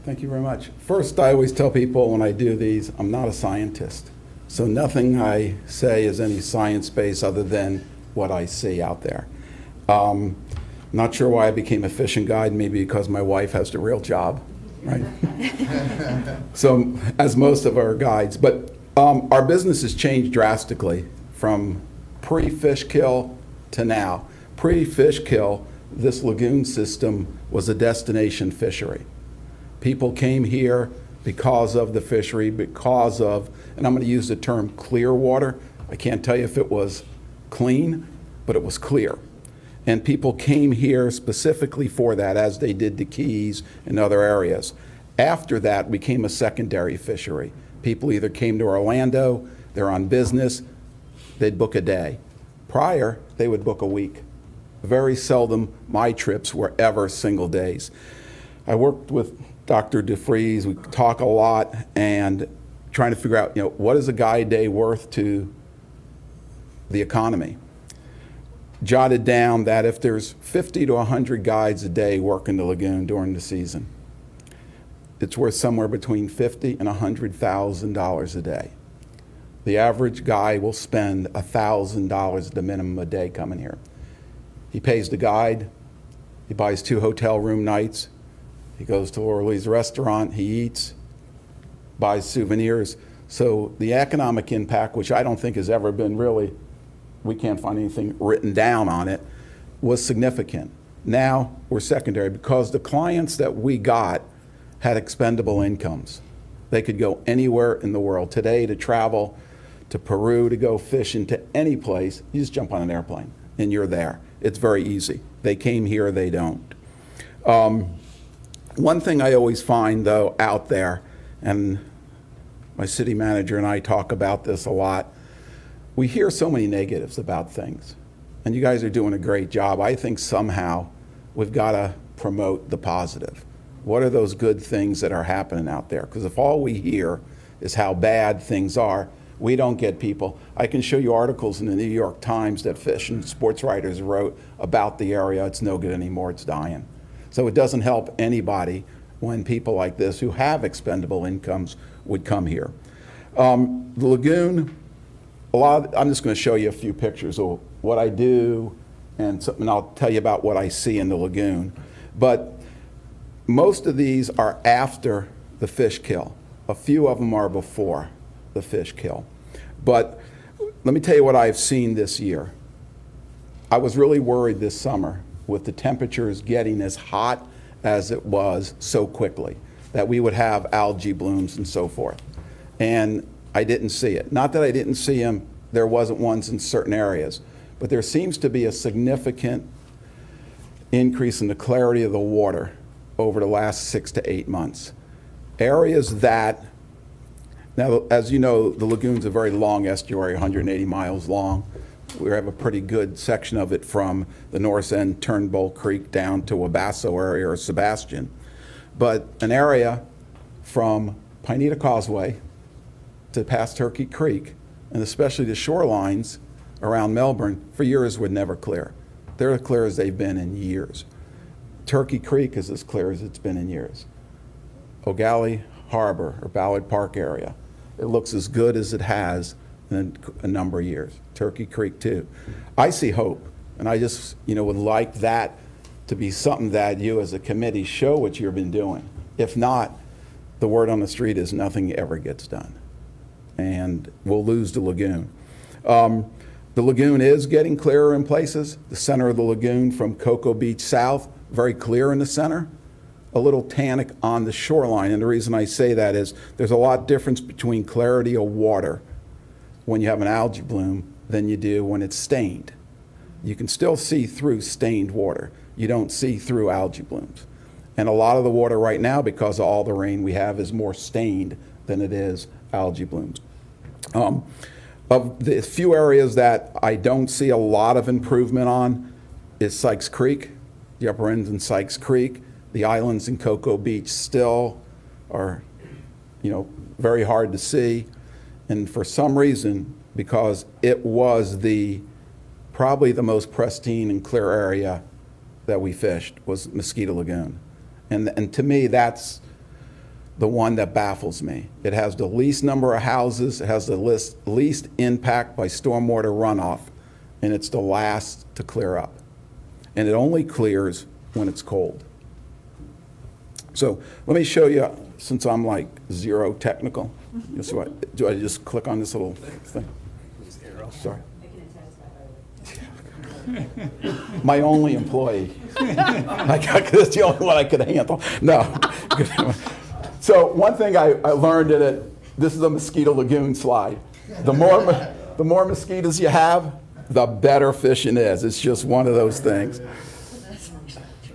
Thank you very much. First, I always tell people when I do these, I'm not a scientist. So nothing I say is any science-based other than what I see out there. Not sure why I became a fishing guide, maybe because my wife has the real job, right? So, as most of our guides. But our business has changed drastically from pre-fish kill to now. Pre-fish kill, this lagoon system was a destination fishery. People came here because of the fishery, because of, and I'm going to use the term clear water. I can't tell you if it was clean, but it was clear. And people came here specifically for that, as they did the Keys and other areas. After that, became a secondary fishery. People either came to Orlando, they're on business, they'd book a day. Prior, they would book a week. Very seldom my trips were ever single days. I worked with Dr. DeFries, we talk a lot, and trying to figure out, what is a guide day worth to the economy? Jotted down that if there's 50 to 100 guides a day working the lagoon during the season, it's worth somewhere between $50,000 and $100,000 a day. The average guy will spend $1,000 at the minimum a day coming here. He pays the guide, he buys 2 hotel room nights, he goes to Orly's restaurant, he eats, buys souvenirs. So the economic impact, which I don't think has ever been really, we can't find anything written down on it, was significant. Now we're secondary because the clients that we got had expendable incomes. They could go anywhere in the world. Today, to travel to Peru, to go fish into any place, you just jump on an airplane and you're there. It's very easy. They came here, they don't. One thing I always find, though, out there, and my city manager and I talk about this a lot, we hear so many negatives about things, and you guys are doing a great job. I think somehow we've got to promote the positive. What are those good things that are happening out there? Because if all we hear is how bad things are, we don't get people. I can show you articles in the New York Times that fish and sports writers wrote about the area. It's no good anymore, it's dying. So it doesn't help anybody when people like this who have expendable incomes would come here. The lagoon, I'm just going to show you a few pictures of what I do, and I'll tell you about what I see in the lagoon. But most of these are after the fish kill. A few of them are before the fish kill. But let me tell you what I've seen this year. I was really worried this summer with the temperatures getting as hot as it was so quickly that we would have algae blooms and so forth. And I didn't see it. Not that I didn't see them, there wasn't ones in certain areas, but there seems to be a significant increase in the clarity of the water over the last 6 to 8 months. Areas that, now as you know, the lagoon's a very long estuary, 180 miles long. We have a pretty good section of it from the north end, Turnbull Creek, down to Wabasso area or Sebastian. But an area from Pineda Causeway to past Turkey Creek, and especially the shorelines around Melbourne, for years would never clear. They're as clear as they've been in years. Turkey Creek is as clear as it's been in years. O'Galley Harbor or Ballard Park area, it looks as good as it has in a number of years. Turkey Creek too. I see hope, and I just would like that to be something that you as a committee show what you've been doing. If not, the word on the street is nothing ever gets done, and we'll lose the lagoon. The lagoon is getting clearer in places. The center of the lagoon from Cocoa Beach south, very clear in the center, a little tannic on the shoreline. And the reason I say that is there's a lot difference between clarity of water when you have an algae bloom than you do when it's stained. You can still see through stained water. You don't see through algae blooms. And a lot of the water right now, because of all the rain we have, is more stained than it is algae blooms. Of the few areas that I don't see a lot of improvement on is Sykes Creek, the upper ends in Sykes Creek. The islands in Cocoa Beach still are, very hard to see. And for some reason, because it was probably the most pristine and clear area that we fished was Mosquito Lagoon. And to me, that's the one that baffles me. It has the least number of houses, it has the least impact by stormwater runoff, and it's the last to clear up. And it only clears when it's cold. So let me show you, since I'm like zero technical. So do I just click on this little thing? Sorry. My only employee. That's the only one I could handle. No. So one thing I learned in it, this is a Mosquito Lagoon slide. The more mosquitoes you have, the better fishing is. It's just one of those things.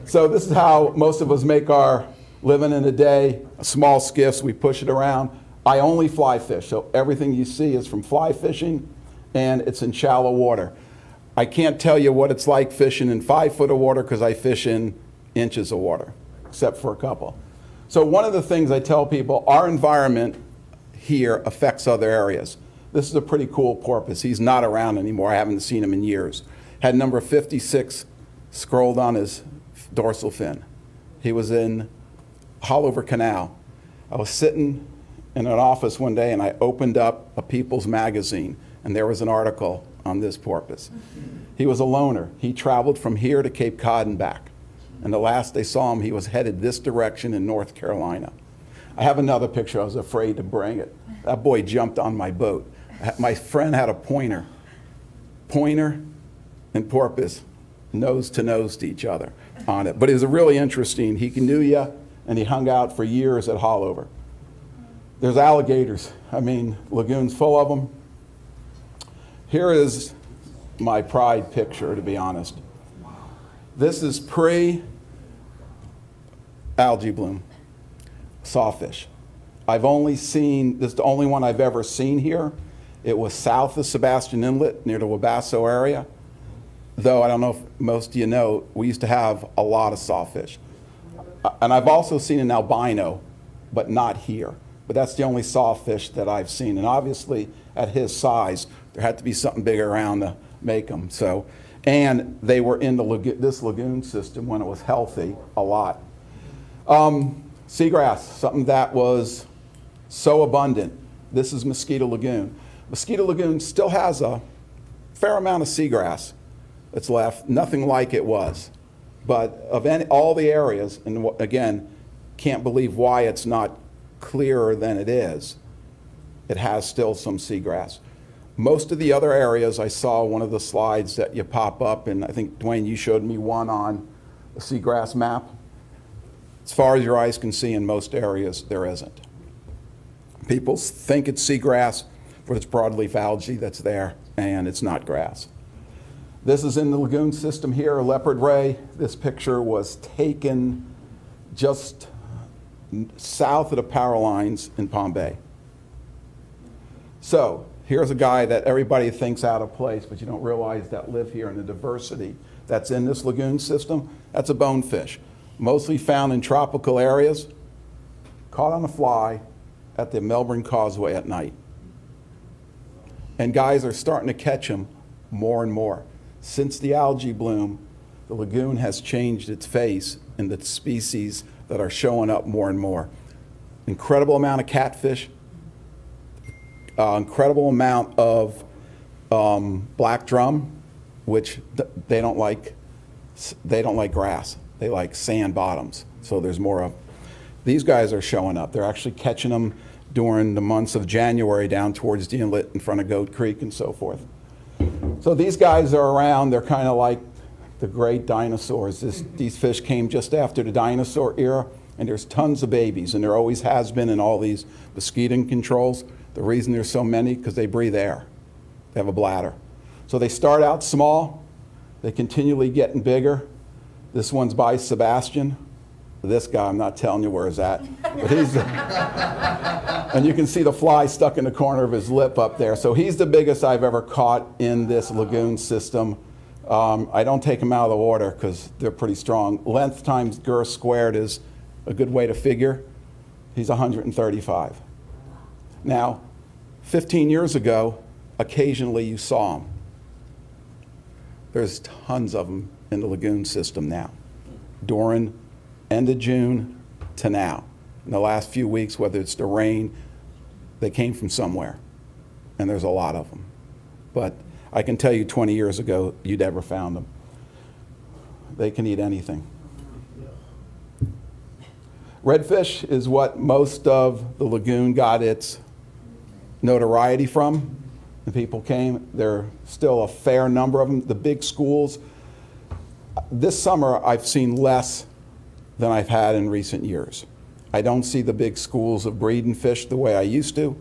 So this is how most of us make our living in a day. Small skiffs, we push it around. I only fly fish, so everything you see is from fly fishing, and it's in shallow water. I can't tell you what it's like fishing in 5 foot of water because I fish in inches of water, except for a couple. So one of the things I tell people, our environment here affects other areas. This is a pretty cool porpoise. He's not around anymore. I haven't seen him in years. Had number 56 scrolled on his dorsal fin. He was in Hollover Canal. I was sitting in an office one day and I opened up a People's magazine and there was an article on this porpoise. He was a loner. He traveled from here to Cape Cod and back. And the last they saw him, he was headed this direction in North Carolina. I have another picture. I was afraid to bring it. That boy jumped on my boat. My friend had a pointer. Pointer and porpoise, nose to each other on it. But it was really interesting. He knew you, and he hung out for years at Hollover. There's alligators. I mean, lagoon's full of them. Here is my pride picture, to be honest. This is pre-algae bloom, sawfish. I've only seen, this is the only one I've ever seen here. It was south of Sebastian Inlet, near the Wabasso area. Though, I don't know if most of you know, we used to have a lot of sawfish. And I've also seen an albino, but not here. But that's the only sawfish that I've seen. And obviously, at his size, there had to be something big around to make them. So, and they were in this lagoon system when it was healthy, a lot. Seagrass, something that was so abundant. This is Mosquito Lagoon. Mosquito Lagoon still has a fair amount of seagrass that's left, nothing like it was. But of all the areas, and again, can't believe why it's not clearer than it is, it has still some seagrass. Most of the other areas, I saw one of the slides that you pop up, and I think, Dwayne, you showed me one on the seagrass map. As far as your eyes can see, in most areas, there isn't. People think it's seagrass for its broadleaf algae that's there, and it's not grass. This is in the lagoon system here, Leopard Ray. This picture was taken just south of the power lines in Palm Bay. So here's a guy that everybody thinks out of place, but you don't realize that live here, and the diversity that's in this lagoon system. That's a bonefish, mostly found in tropical areas, caught on a fly at the Melbourne Causeway at night. And guys are starting to catch them more and more. Since the algae bloom, the lagoon has changed its face in the species that are showing up more and more. Incredible amount of catfish, incredible amount of black drum, which they don't like grass. They like sand bottoms. So there's more of. These guys are showing up. They're actually catching them during the months of January down towards the inlet in front of Goat Creek and so forth. So these guys are around. They're kind of like the great dinosaurs. These fish came just after the dinosaur era, and there's tons of babies, and there always has been in all these mosquito controls. The reason there's so many, because they breathe air. They have a bladder. So they start out small. They continually getting bigger. This one's by Sebastian. This guy, I'm not telling you where he's at, but he's, and you can see the fly stuck in the corner of his lip up there. So he's the biggest I've ever caught in this lagoon system. I don't take them out of the water because they're pretty strong. Length times girth squared is a good way to figure. He's 135. Now, 15 years ago, occasionally you saw them. There's tons of them in the lagoon system now. During end of June to now. In the last few weeks, whether it's the rain, they came from somewhere, and there's a lot of them. But I can tell you 20 years ago, you'd never found them. They can eat anything. Redfish is what most of the lagoon got its notoriety from. The people came. There are still a fair number of them. The big schools, this summer I've seen less than I've had in recent years. I don't see the big schools of breeding fish the way I used to.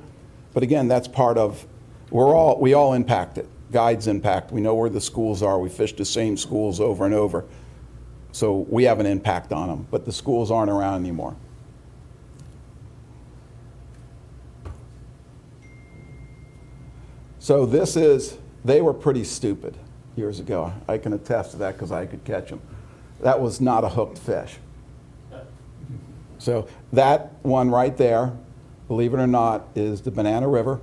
But again, that's part of, we all impact it. Guides impact. We know where the schools are. We fish the same schools over and over. So we have an impact on them, but the schools aren't around anymore. So this is, they were pretty stupid years ago. I can attest to that because I could catch them. That was not a hooked fish. So that one right there, believe it or not, is the Banana River,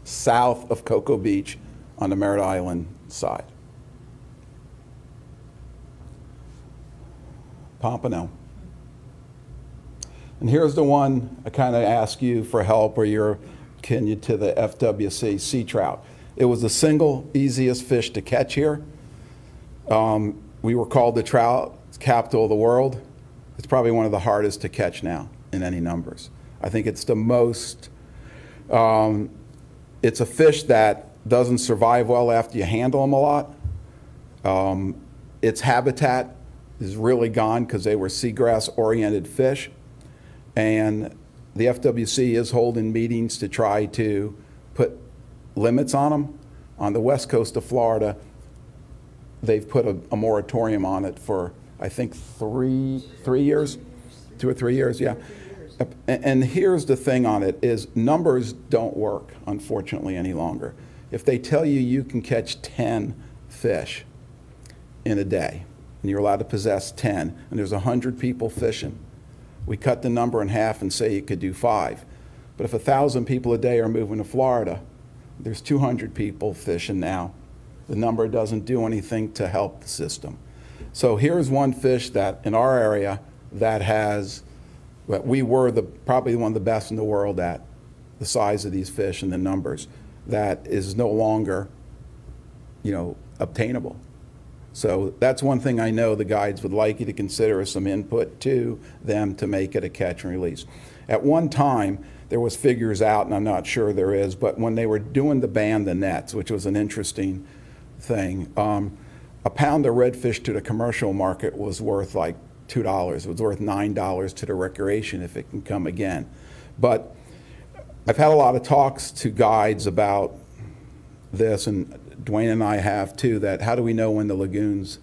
south of Cocoa Beach on the Merritt Island side. Pompano. And here's the one I kind of ask you for help, or you're akin you to the FWC sea trout. It was the single easiest fish to catch here. We were called the trout capital of the world. It's probably one of the hardest to catch now in any numbers. I think it's the most, it's a fish that doesn't survive well after you handle them a lot. Its habitat is really gone because they were seagrass-oriented fish. And the FWC is holding meetings to try to put limits on them. On the west coast of Florida, they've put a moratorium on it for, I think, 3 years, 2 or 3 years, yeah. And here's the thing on it is numbers don't work, unfortunately, any longer. If they tell you you can catch 10 fish in a day, and you're allowed to possess 10, and there's 100 people fishing, we cut the number in half and say you could do 5. But if 1,000 people a day are moving to Florida, there's 200 people fishing now. The number doesn't do anything to help the system. So here's one fish that in our area that has, we were probably one of the best in the world at the size of these fish and the numbers, that is no longer, obtainable. So that's one thing I know the guides would like you to consider as some input to them to make it a catch and release. At one time, there was figures out, and I'm not sure there is, but when they were doing the ban the nets, which was an interesting thing, a pound of redfish to the commercial market was worth like $2. It was worth $9 to the recreation if it can come again. But I've had a lot of talks to guides about this, and Dwayne and I have too, that how do we know when the lagoon's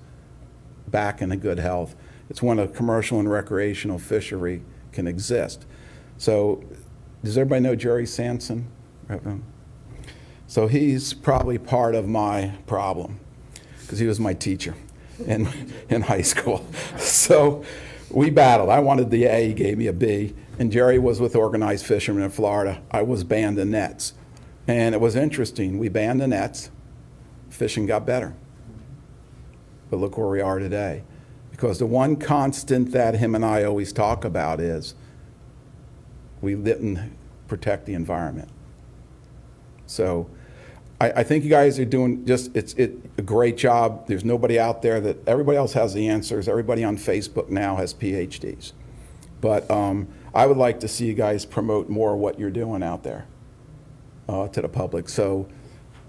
back in a good health? It's when a commercial and recreational fishery can exist. So does everybody know Jerry Sanson? So he's probably part of my problem because he was my teacher in high school. So we battled. I wanted the A, he gave me a B, and Jerry was with organized fishermen in Florida. I was banned the nets. And it was interesting. We banned the nets. Fishing got better. But look where we are today. Because the one constant that him and I always talk about is we didn't protect the environment. So I think you guys are doing it's a great job. There's nobody out there that, everybody else has the answers. Everybody on Facebook now has PhDs. But I would like to see you guys promote more what you're doing out there to the public. So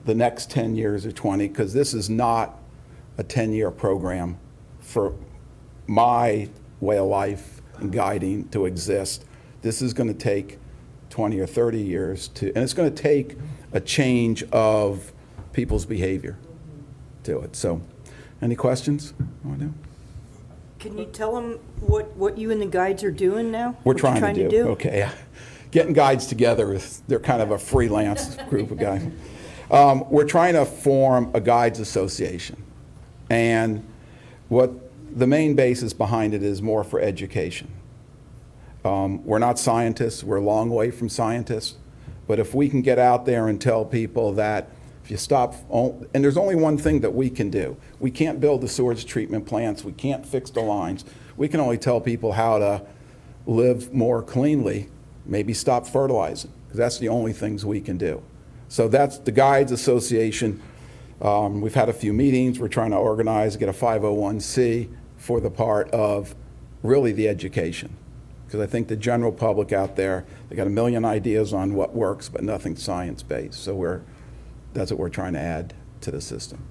the next 10 years or 20, because this is not a 10-year program for my way of life and guiding to exist. This is going to take 20 or 30 years to, and it's going to take a change of people's behavior to it. So, any questions? Can you tell them what you and the guides are doing now? We're trying to do. Okay, getting guides together they're kind of a freelance group of guys. We're trying to form a guides association, and what the main basis behind it is more for education. We're not scientists, we're a long way from scientists, but if we can get out there and tell people that if you stop, and there's only one thing that we can do. We can't build the sewage treatment plants, we can't fix the lines. We can only tell people how to live more cleanly, maybe stop fertilizing, because that's the only things we can do. So that's the Guides Association. We've had a few meetings. We're trying to organize, get a 501c for the part of really the education. Because I think the general public out there, they got a million ideas on what works, but nothing science-based. So that's what we're trying to add to the system.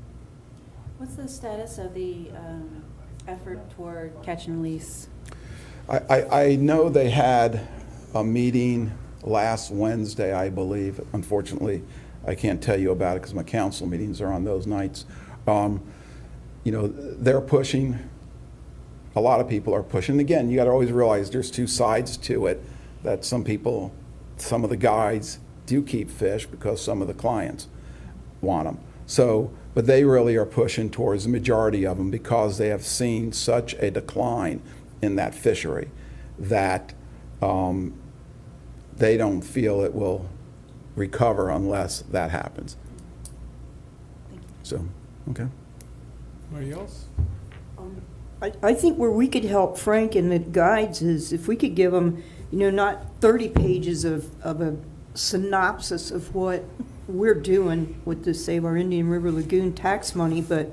What's the status of the effort toward catch and release? I know they had a meeting last Wednesday, I believe. Unfortunately, I can't tell you about it because my council meetings are on those nights. You know, they're pushing. A lot of people are pushing. Again, you got to always realize there's two sides to it, that some people, some of the guides do keep fish because some of the clients want them. So, but they really are pushing towards the majority of them because they have seen such a decline in that fishery that they don't feel it will recover unless that happens. So, okay. Anybody else? I think where we could help Frank and the guides is if we could give them, you know, not 30 pages of a synopsis of what we're doing with the Save Our Indian River Lagoon tax money, but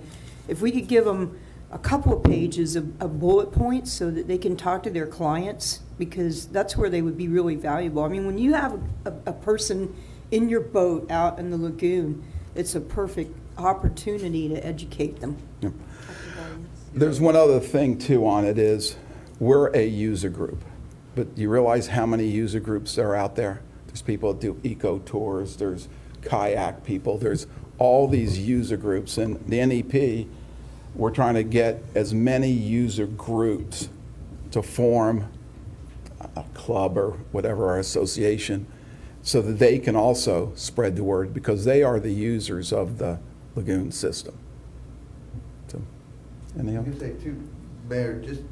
if we could give them a couple of pages of bullet points so that they can talk to their clients, because that's where they would be really valuable. I mean, when you have a person in your boat out in the lagoon, it's a perfect opportunity to educate them. Yep. There's one other thing too on it is we're a user group, but you realize how many user groups are out there? There's people that do eco tours, there's kayak people, there's all these user groups, and the NEP, we're trying to get as many user groups to form a club or whatever, our association, so that they can also spread the word because they are the users of the lagoon system. So, any I other? can say too, Mayor, just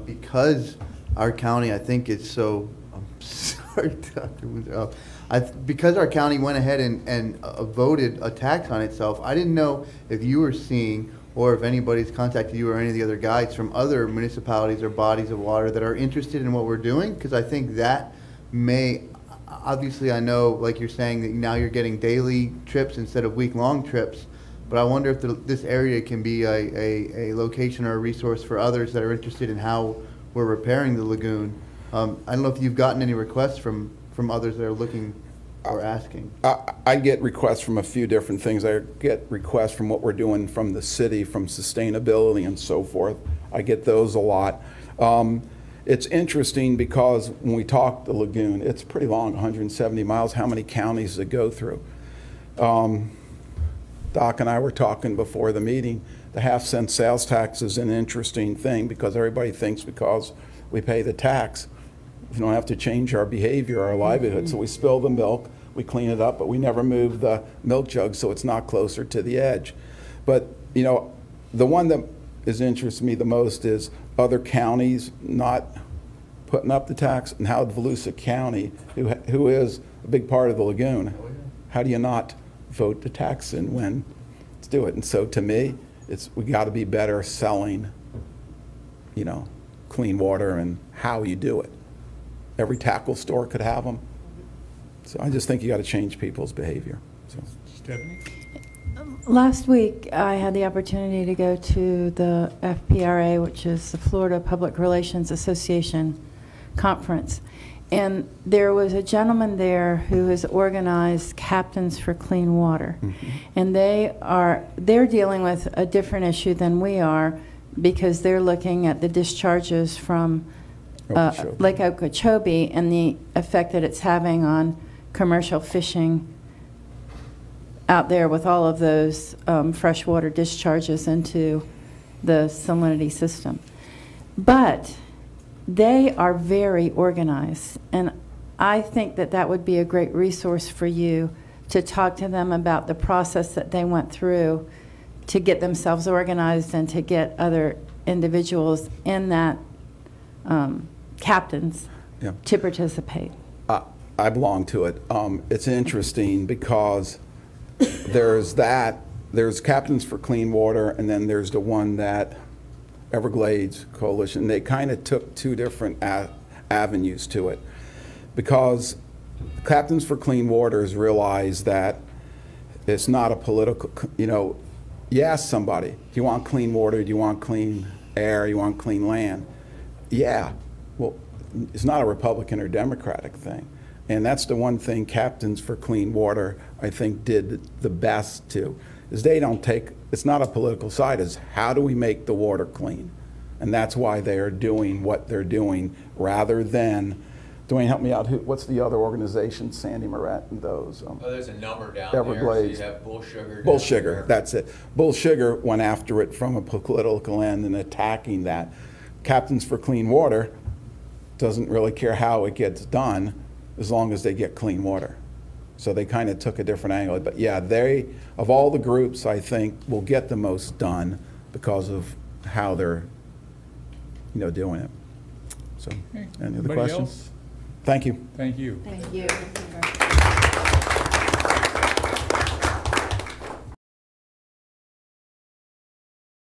because our county, I think it's so, I'm sorry, Dr. Windsor, because our county went ahead and voted a tax on itself, I didn't know if you were seeing or if anybody's contacted you or any of the other guides from other municipalities or bodies of water that are interested in what we're doing, because I think that may, obviously I know, like you're saying, that now you're getting daily trips instead of week-long trips, but I wonder if this area can be a location or a resource for others that are interested in how we're repairing the lagoon. I don't know if you've gotten any requests from others that are looking or asking. I get requests from a few different things. I get requests from what we're doing from the city, from sustainability and so forth. I get those a lot. It's interesting because when we talk the lagoon, it's pretty long, 170 miles. How many counties does it go through? Doc and I were talking before the meeting, the half-cent sales tax is an interesting thing because everybody thinks because we pay the tax, we don't have to change our behavior, our livelihood. So we spill the milk, we clean it up, but we never move the milk jug so it's not closer to the edge. But, you know, the one that is interesting me the most is other counties not putting up the tax, and how Volusia County, who is a big part of the lagoon, how do you not vote the tax in when let's do it? And so to me, we got to be better selling, you know, clean water and how you do it. Every tackle store could have them. So I just think you got to change people's behavior. So. Stephanie? Last week, I had the opportunity to go to the FPRA, which is the Florida Public Relations Association conference. And there was a gentleman there who has organized Captains for Clean Water. Mm-hmm. And they're dealing with a different issue than we are because they're looking at the discharges from Lake Okeechobee and the effect that it's having on commercial fishing out there with all of those freshwater discharges into the salinity system. But they are very organized, and I think that that would be a great resource for you to talk to them about the process that they went through to get themselves organized and to get other individuals in that captains to participate. I belong to it. It's interesting because there's Captains for Clean Water, and then there's the one that Everglades Coalition. They kind of took two different avenues to it. Because Captains for Clean Waters realize that it's not a political, you ask somebody, do you want clean water, do you want clean air, you want clean land? Yeah, well, it's not a Republican or Democratic thing. And that's the one thing Captains for Clean Water, I think, did the best to, is they don't take, it's not a political side, it's how do we make the water clean? And that's why they are doing what they're doing, rather than, Dwayne, help me out, what's the other organization, Sandy Moret and those? There's a number down Everglades. there. So you have Bull Sugar. Bull down Sugar, there. that's it. Bull Sugar went after it from a political end and attacking that. Captains for Clean Water doesn't really care how it gets done as long as they get clean water. So they kind of took a different angle. But yeah, they, of all the groups, I think, will get the most done because of how they're, doing it. So, Okay. any other Anybody questions? else? Thank you. Thank you. Thank you.